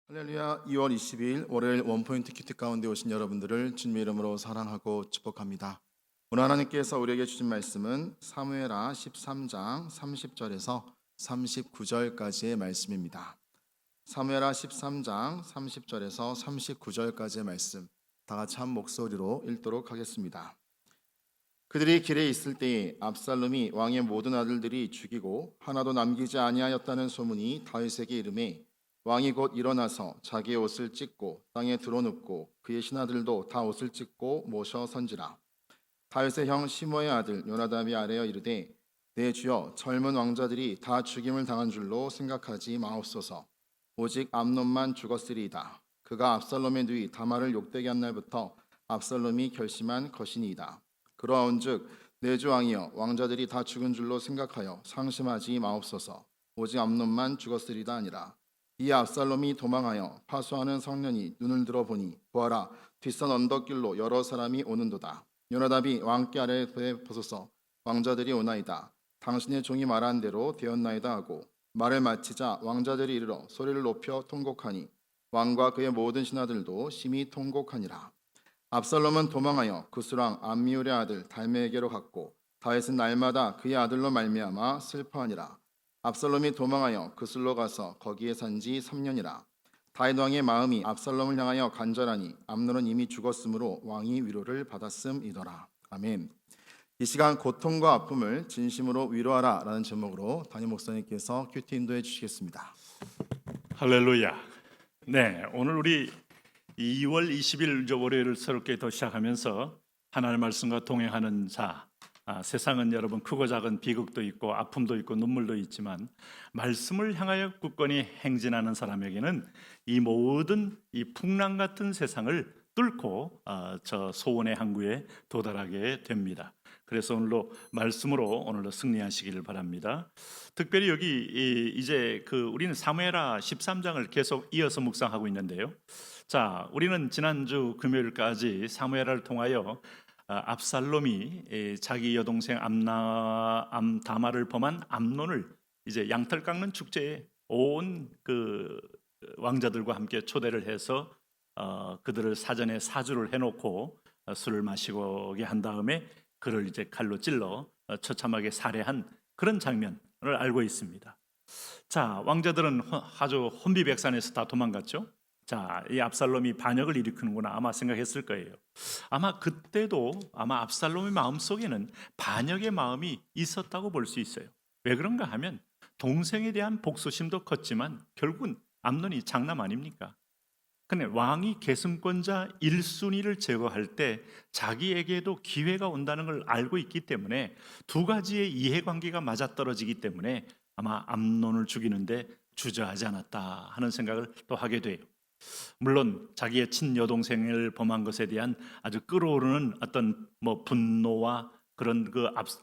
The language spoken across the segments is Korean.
할렐루야. 2월 22일 월요일 원포인트 큐티 가운데 오신 여러분들을 주님의 이름으로 사랑하고 축복합니다. 오늘 하나님께서 우리에게 주신 말씀은 사무엘하 13장 30절에서 39절까지의 말씀입니다. 사무엘하 13장 30절에서 39절까지의 말씀 다 같이 한 목소리로 읽도록 하겠습니다. 그들이 길에 있을 때에 압살롬이 왕의 모든 아들들이 죽이고 하나도 남기지 아니하였다는 소문이 다윗에게 이르매 왕이 곧 일어나서 자기의 옷을 찢고 땅에 드러눕고 그의 신하들도 다 옷을 찢고 모셔 선지라. 다윗의 형 시므의 아들 요나답이 아뢰어 이르되 내 주여 젊은 왕자들이 다 죽임을 당한 줄로 생각하지 마옵소서. 오직 암논만 죽었으리이다. 그가 압살롬의 누이 다말을 욕되게 한 날부터 압살롬이 결심한 것이니이다. 그러한즉 내 주 왕이여 왕자들이 다 죽은 줄로 생각하여 상심하지 마옵소서. 오직 암논만 죽었으리다 아니라. 이 압살롬이 도망하여 파수하는 성년이 눈을 들어 보니 보아라 뒷산 언덕길로 여러 사람이 오는도다. 요나답이 왕께 아래에 벗어서 왕자들이 오나이다. 당신의 종이 말한 대로 되었나이다 하고 말을 마치자 왕자들이 이르러 소리를 높여 통곡하니 왕과 그의 모든 신하들도 심히 통곡하니라. 압살롬은 도망하여 구스랑 암미울의 아들 달메에게로 갔고 다윗은 날마다 그의 아들로 말미암아 슬퍼하니라. 압살롬이 도망하여 그슬로 가서 거기에 산지 3년이라. 다윗 왕의 마음이 압살롬을 향하여 간절하니 암논은 이미 죽었으므로 왕이 위로를 받았음이더라. 아멘. 이 시간 고통과 아픔을 진심으로 위로하라 라는 제목으로 담임 목사님께서 큐티 인도해 주시겠습니다. 할렐루야. 네, 오늘 우리 2월 20일 월요일을 새롭게 더 시작하면서 하나님의 말씀과 동행하는 자. 세상은 여러분 크고 작은 비극도 있고 아픔도 있고 눈물도 있지만 말씀을 향하여 굳건히 행진하는 사람에게는 이 모든 이 풍랑 같은 세상을 뚫고 저 소원의 항구에 도달하게 됩니다. 그래서 오늘도 말씀으로 오늘도 승리하시기를 바랍니다. 특별히 여기 이제 우리는 사무엘하 13장을 계속 이어서 묵상하고 있는데요. 자, 우리는 지난주 금요일까지 사무엘하를 통하여 압살롬이 자기 여동생 다말을 범한 암논을 이제 양털 깎는 축제에 온 왕자들과 함께 초대를 해서 그들을 사전에 사주를 해놓고 술을 마시게 한 다음에 그를 이제 칼로 찔러 처참하게 살해한 그런 장면을 알고 있습니다. 자, 왕자들은 아주 혼비백산에서 다 도망갔죠. 자, 이 압살롬이 반역을 일으키는구나 아마 생각했을 거예요. 아마 그때도 아마 압살롬의 마음속에는 반역의 마음이 있었다고 볼 수 있어요. 왜 그런가 하면 동생에 대한 복수심도 컸지만 결국은 암논이 장남 아닙니까? 근데 왕이 계승권자 1순위를 제거할 때 자기에게도 기회가 온다는 걸 알고 있기 때문에 두 가지의 이해관계가 맞아떨어지기 때문에 아마 암논을 죽이는데 주저하지 않았다 하는 생각을 또 하게 돼요. 물론 자기의 친여동생을 범한 것에 대한 아주 끓어오르는 어떤 분노와 그런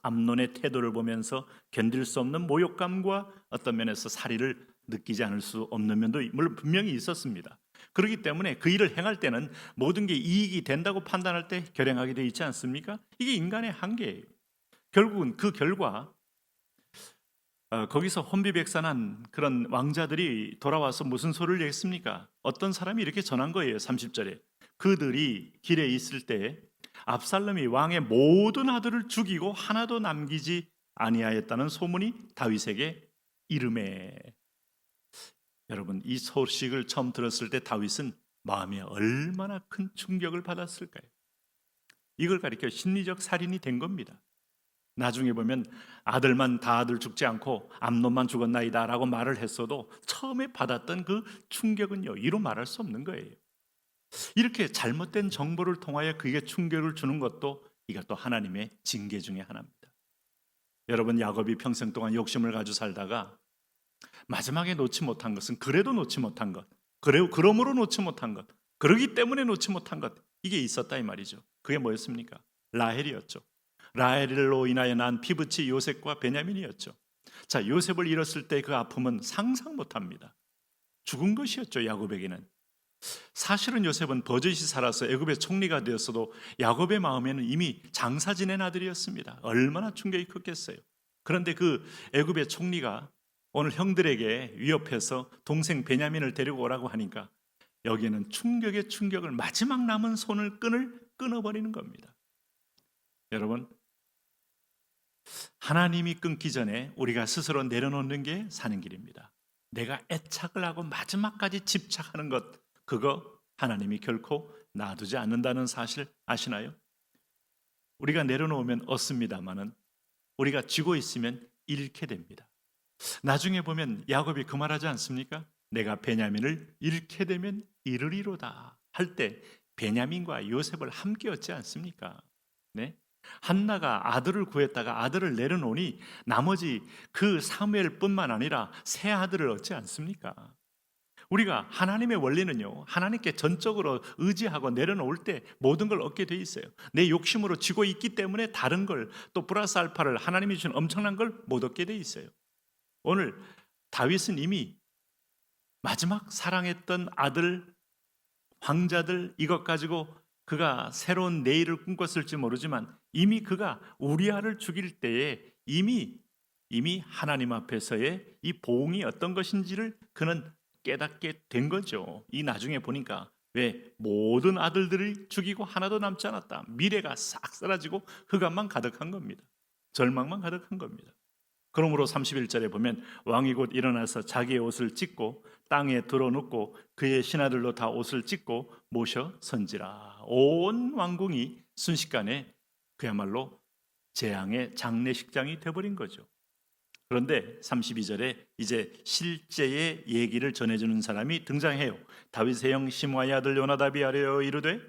암논의 태도를 보면서 견딜 수 없는 모욕감과 어떤 면에서 살의를 느끼지 않을 수 없는 면도 물론 분명히 있었습니다. 그렇기 때문에 그 일을 행할 때는 모든 게 이익이 된다고 판단할 때 결행하게 되어 있지 않습니까? 이게 인간의 한계예요. 결국은 그 결과 거기서 혼비백산한 그런 왕자들이 돌아와서 무슨 소리를 했습니까? 어떤 사람이 이렇게 전한 거예요. 30절에 그들이 길에 있을 때 압살롬이 왕의 모든 아들을 죽이고 하나도 남기지 아니하였다는 소문이 다윗에게 이르매. 여러분, 이 소식을 처음 들었을 때 다윗은 마음에 얼마나 큰 충격을 받았을까요? 이걸 가리켜 심리적 살인이 된 겁니다. 나중에 보면 아들만 다 아들 죽지 않고 암논만 죽었나이다 라고 말을 했어도 처음에 받았던 그 충격은요, 이로 말할 수 없는 거예요. 이렇게 잘못된 정보를 통하여 그에게 충격을 주는 것도 이것도 하나님의 징계 중에 하나입니다. 여러분, 야곱이 평생 동안 욕심을 가지고 살다가 마지막에 놓지 못한 것은 그래도 놓지 못한 것, 그러므로 놓지 못한 것, 그러기 때문에 놓지 못한 것, 이게 있었다 이 말이죠. 그게 뭐였습니까? 라헬이었죠. 라헬로 인하여 난 피부치 요셉과 베냐민이었죠. 자, 요셉을 잃었을 때 그 아픔은 상상 못합니다. 죽은 것이었죠. 야곱에게는. 사실은 요셉은 버젓이 살아서 애굽의 총리가 되었어도 야곱의 마음에는 이미 장사 지낸 아들이었습니다. 얼마나 충격이 컸겠어요. 그런데 그 애굽의 총리가 오늘 형들에게 위협해서 동생 베냐민을 데리고 오라고 하니까 여기에는 충격에 충격을 마지막 남은 손을 끊어버리는 겁니다. 여러분, 하나님이 끊기 전에 우리가 스스로 내려놓는 게 사는 길입니다. 내가 애착을 하고 마지막까지 집착하는 것, 그거 하나님이 결코 놔두지 않는다는 사실 아시나요? 우리가 내려놓으면 얻습니다마는 우리가 쥐고 있으면 잃게 됩니다. 나중에 보면 야곱이 그 말하지 않습니까? 내가 베냐민을 잃게 되면 잃으리로다 할 때 베냐민과 요셉을 함께 얻지 않습니까? 네? 한나가 아들을 구했다가 아들을 내려놓으니 나머지 그 사무엘뿐만 아니라 새 아들을 얻지 않습니까? 우리가 하나님의 원리는요, 하나님께 전적으로 의지하고 내려놓을 때 모든 걸 얻게 돼 있어요. 내 욕심으로 쥐고 있기 때문에 다른 걸, 또 플러스 알파를 하나님이 주신 엄청난 걸 못 얻게 돼 있어요. 오늘 다윗은 이미 마지막 사랑했던 아들, 황자들, 이것 가지고 그가 새로운 내일을 꿈꿨을지 모르지만 이미 그가 우리아를 죽일 때에 이미 하나님 앞에서의 이 보응이 어떤 것인지를 그는 깨닫게 된 거죠. 이 나중에 보니까 왜 모든 아들들을 죽이고 하나도 남지 않았다. 미래가 싹 사라지고 흑암만 가득한 겁니다. 절망만 가득한 겁니다. 그러므로 31절에 보면 왕이 곧 일어나서 자기의 옷을 찢고 땅에 드러눕고 그의 신하들로 다 옷을 찢고 모셔 선지라. 온 왕궁이 순식간에 그야말로 재앙의 장례식장이 되어버린 거죠. 그런데 32절에 이제 실제의 얘기를 전해주는 사람이 등장해요. 다윗의 형 시므아의 아들 요나답이 아뢰어 이르되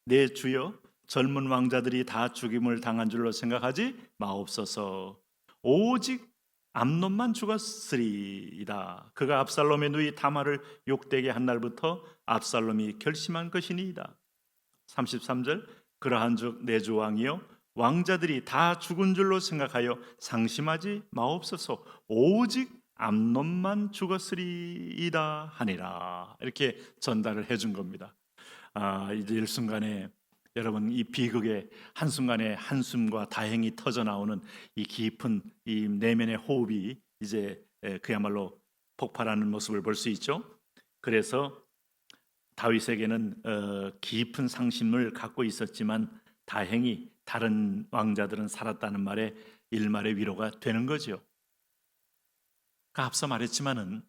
내 주여 젊은 왕자들이 다 죽임을 당한 줄로 생각하지 마옵소서. 오직 암논만 죽었으리이다. 그가 압살롬의 누이 다말을 욕되게 한 날부터 압살롬이 결심한 것이니이다. 33절 그러한즉 내 주 왕이여 왕자들이 다 죽은 줄로 생각하여 상심하지 마옵소서. 오직 암논만 죽었으리이다 하니라. 이렇게 전달을 해준 겁니다. 이제 일순간에 여러분 이 비극의 한순간에 한숨과 다행이 터져 나오는 이 깊은 이 내면의 호흡이 이제 그야말로 폭발하는 모습을 볼 수 있죠. 그래서 다윗에게는 깊은 상심을 갖고 있었지만 다행히 다른 왕자들은 살았다는 말에 일말의 위로가 되는 거죠. 앞서 말했지만은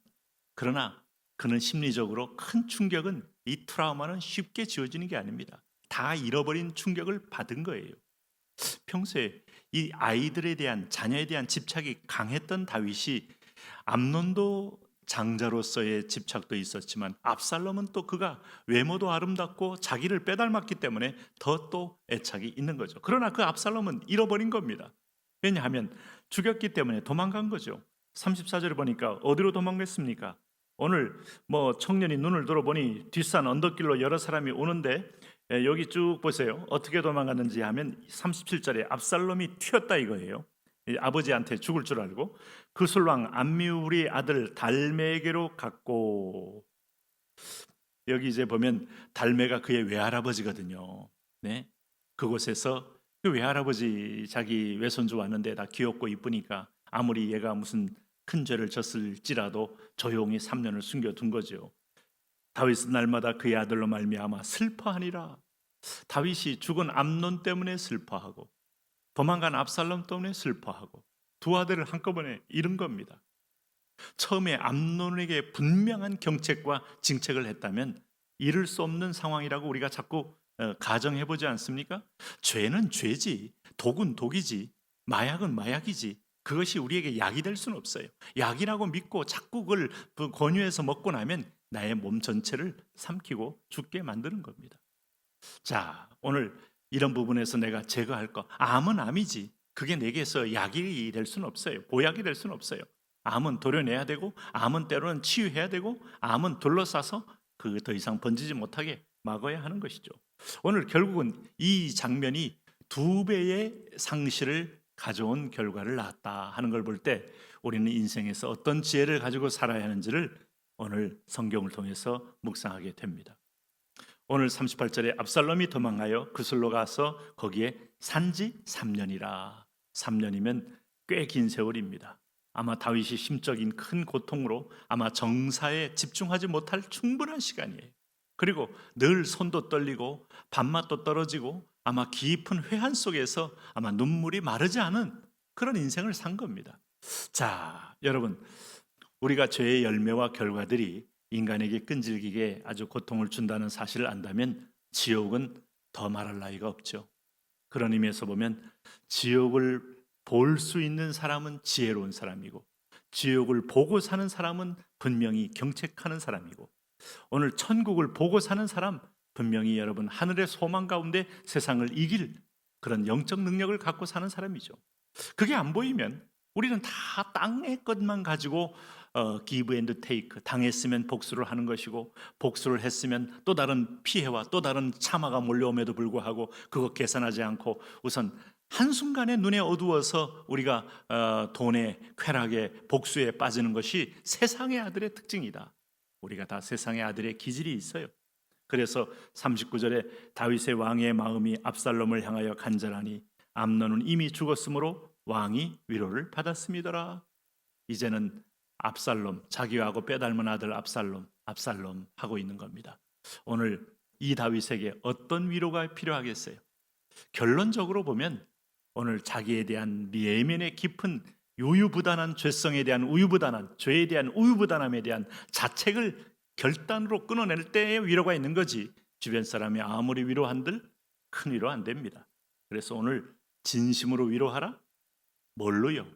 그러나 그는 심리적으로 큰 충격은 이 트라우마는 쉽게 지워지는 게 아닙니다. 다 잃어버린 충격을 받은 거예요. 평소에 이 아이들에 대한 자녀에 대한 집착이 강했던 다윗이 암논도 장자로서의 집착도 있었지만 압살롬은 또 그가 외모도 아름답고 자기를 빼닮았기 때문에 더 또 애착이 있는 거죠. 그러나 그 압살롬은 잃어버린 겁니다. 왜냐하면 죽였기 때문에 도망간 거죠. 34절에 보니까 어디로 도망갔습니까? 오늘 청년이 눈을 들어보니 뒷산 언덕길로 여러 사람이 오는데 여기 쭉 보세요. 어떻게 도망갔는지 하면 37절에 압살롬이 튀었다 이거예요. 아버지한테 죽을 줄 알고 그술왕 암미울의 아들 달메에게로 갔고, 여기 이제 보면 달메가 그의 외할아버지거든요. 네, 그곳에서 그 외할아버지 자기 외손주 왔는데 다 귀엽고 이쁘니까 아무리 얘가 무슨 큰 죄를 졌을지라도 조용히 3년을 숨겨둔 거죠. 다윗은 날마다 그의 아들로 말미암아 슬퍼하니라. 다윗이 죽은 암논 때문에 슬퍼하고 도망간 압살롬 때문에 슬퍼하고 두 아들을 한꺼번에 잃은 겁니다. 처음에 암논에게 분명한 경책과 징책을 했다면 잃을 수 없는 상황이라고 우리가 자꾸 가정해보지 않습니까? 죄는 죄지, 독은 독이지, 마약은 마약이지, 그것이 우리에게 약이 될 수는 없어요. 약이라고 믿고 자꾸 그걸 권유해서 먹고 나면 나의 몸 전체를 삼키고 죽게 만드는 겁니다. 자, 오늘 이런 부분에서 내가 제거할 거, 암은 암이지, 그게 내게서 약이 될 수는 없어요. 보약이 될 수는 없어요. 암은 도려내야 되고, 암은 때로는 치유해야 되고, 암은 둘러싸서 그 더 이상 번지지 못하게 막아야 하는 것이죠. 오늘 결국은 이 장면이 2배의 상실을 가져온 결과를 낳았다 하는 걸 볼 때 우리는 인생에서 어떤 지혜를 가지고 살아야 하는지를 오늘 성경을 통해서 묵상하게 됩니다. 오늘 38절에 압살롬이 도망하여 그술로 가서 거기에 산지 3년이라. 3년이면 꽤 긴 세월입니다. 아마 다윗이 심적인 큰 고통으로 아마 정사에 집중하지 못할 충분한 시간이에요. 그리고 늘 손도 떨리고 밥맛도 떨어지고 아마 깊은 회한 속에서 아마 눈물이 마르지 않은 그런 인생을 산 겁니다. 자, 여러분, 우리가 죄의 열매와 결과들이 인간에게 끈질기게 아주 고통을 준다는 사실을 안다면 지옥은 더 말할 나위가 없죠. 그런 의미에서 보면 지옥을 볼 수 있는 사람은 지혜로운 사람이고 지옥을 보고 사는 사람은 분명히 경책하는 사람이고 오늘 천국을 보고 사는 사람 분명히 여러분 하늘의 소망 가운데 세상을 이길 그런 영적 능력을 갖고 사는 사람이죠. 그게 안 보이면 우리는 다 땅의 것만 가지고 give and take, 당했으면 복수를 하는 것이고 복수를 했으면 또 다른 피해와 또 다른 참화가 몰려옴에도 불구하고 그거 계산하지 않고 우선 한순간에 눈에 어두워서 우리가 돈의 쾌락에 복수에 빠지는 것이 세상의 아들의 특징이다. 우리가 다 세상의 아들의 기질이 있어요. 그래서 39절에 다윗의 왕의 마음이 압살롬을 향하여 간절하니 암논은 이미 죽었으므로 왕이 위로를 받았음이더라. 이제는 압살롬, 자기하고 빼닮은 아들 압살롬 하고 있는 겁니다. 오늘 이 다윗에게 어떤 위로가 필요하겠어요? 결론적으로 보면 오늘 자기에 대한 내면의 깊은 우유부단한 죄성에 대한 우유부단한 죄에 대한 우유부단함에 대한 자책을 결단으로 끊어낼 때의 위로가 있는 거지 주변 사람이 아무리 위로한들 큰 위로 안 됩니다. 그래서 오늘 진심으로 위로하라? 뭘로요?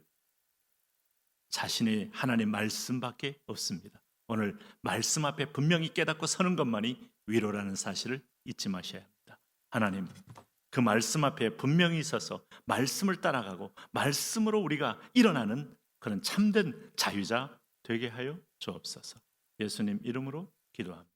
자신의 하나님 말씀밖에 없습니다. 오늘 말씀 앞에 분명히 깨닫고 서는 것만이 위로라는 사실을 잊지 마셔야 합니다. 하나님, 그 말씀 앞에 분명히 서서 말씀을 따라가고 말씀으로 우리가 일어나는 그런 참된 자유자 되게 하여 주옵소서. 예수님 이름으로 기도합니다.